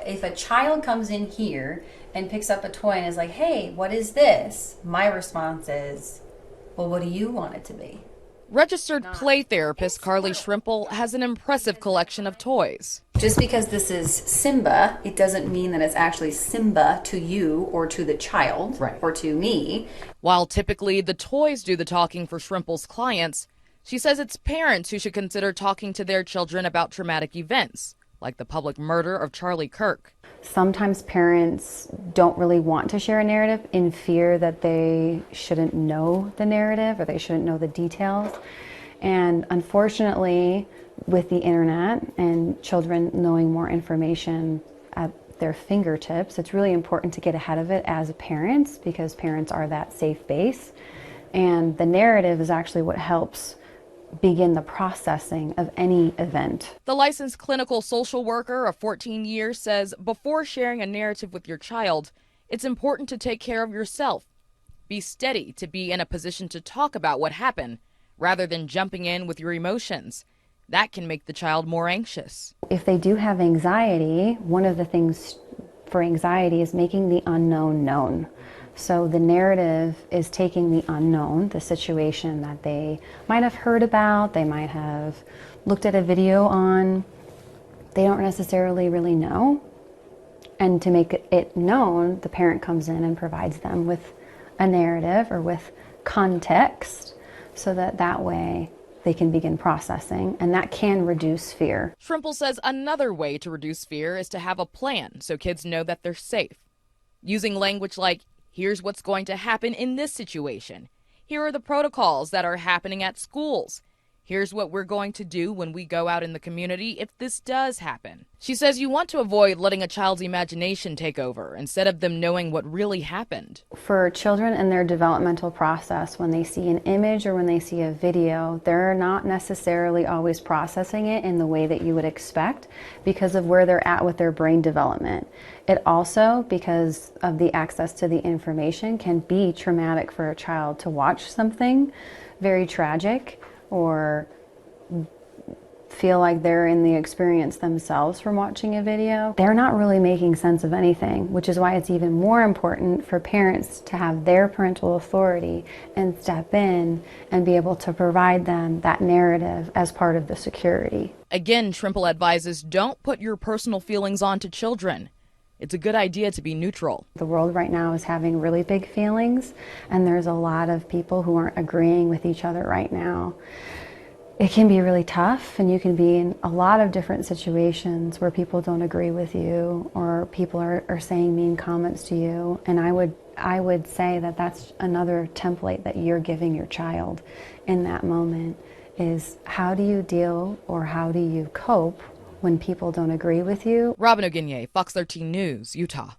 if a child comes in here and picks up a toy and is like, hey, what is this? My response is, well, what do you want it to be? Registered play therapist Carly Schrimpl has an impressive collection of toys. Just because this is Simba, it doesn't mean that it's actually Simba to you or to the child, right, or to me. While typically the toys do the talking for Schrimpl's clients, she says it's parents who should consider talking to their children about traumatic events, like the public murder of Charlie Kirk. Sometimes parents don't really want to share a narrative in fear that they shouldn't know the narrative or they shouldn't know the details. And unfortunately, with the internet and children knowing more information at their fingertips, it's really important to get ahead of it as parents, because parents are that safe base. And the narrative is actually what helps begin the processing of any event. The licensed clinical social worker of 14 years says before sharing a narrative with your child, it's important to take care of yourself. Be steady to be in a position to talk about what happened rather than jumping in with your emotions. That can make the child more anxious. If they do have anxiety, one of the things for anxiety is making the unknown known. So the narrative is taking the unknown, the situation that they might have heard about, they might have looked at a video on, they don't necessarily really know. And to make it known, the parent comes in and provides them with a narrative or with context so that way they can begin processing, and that can reduce fear. Schrimpl says another way to reduce fear is to have a plan so kids know that they're safe. Using language like, here's what's going to happen in this situation. Here are the protocols that are happening at schools. Here's what we're going to do when we go out in the community if this does happen. She says you want to avoid letting a child's imagination take over instead of them knowing what really happened. For children in their developmental process, when they see an image or when they see a video, they're not necessarily always processing it in the way that you would expect because of where they're at with their brain development. It also, because of the access to the information, can be traumatic for a child to watch something very tragic or feel like they're in the experience themselves from watching a video. They're not really making sense of anything, which is why it's even more important for parents to have their parental authority and step in and be able to provide them that narrative as part of the security. Again, Schrimpl advises don't put your personal feelings onto children. It's a good idea to be neutral. The world right now is having really big feelings, and there's a lot of people who aren't agreeing with each other right now. It can be really tough, and you can be in a lot of different situations where people don't agree with you or people are saying mean comments to you. And I would say that that's another template that you're giving your child in that moment is how do you deal or how do you cope when people don't agree with you. Robin O'Guinye, Fox 13 News, Utah.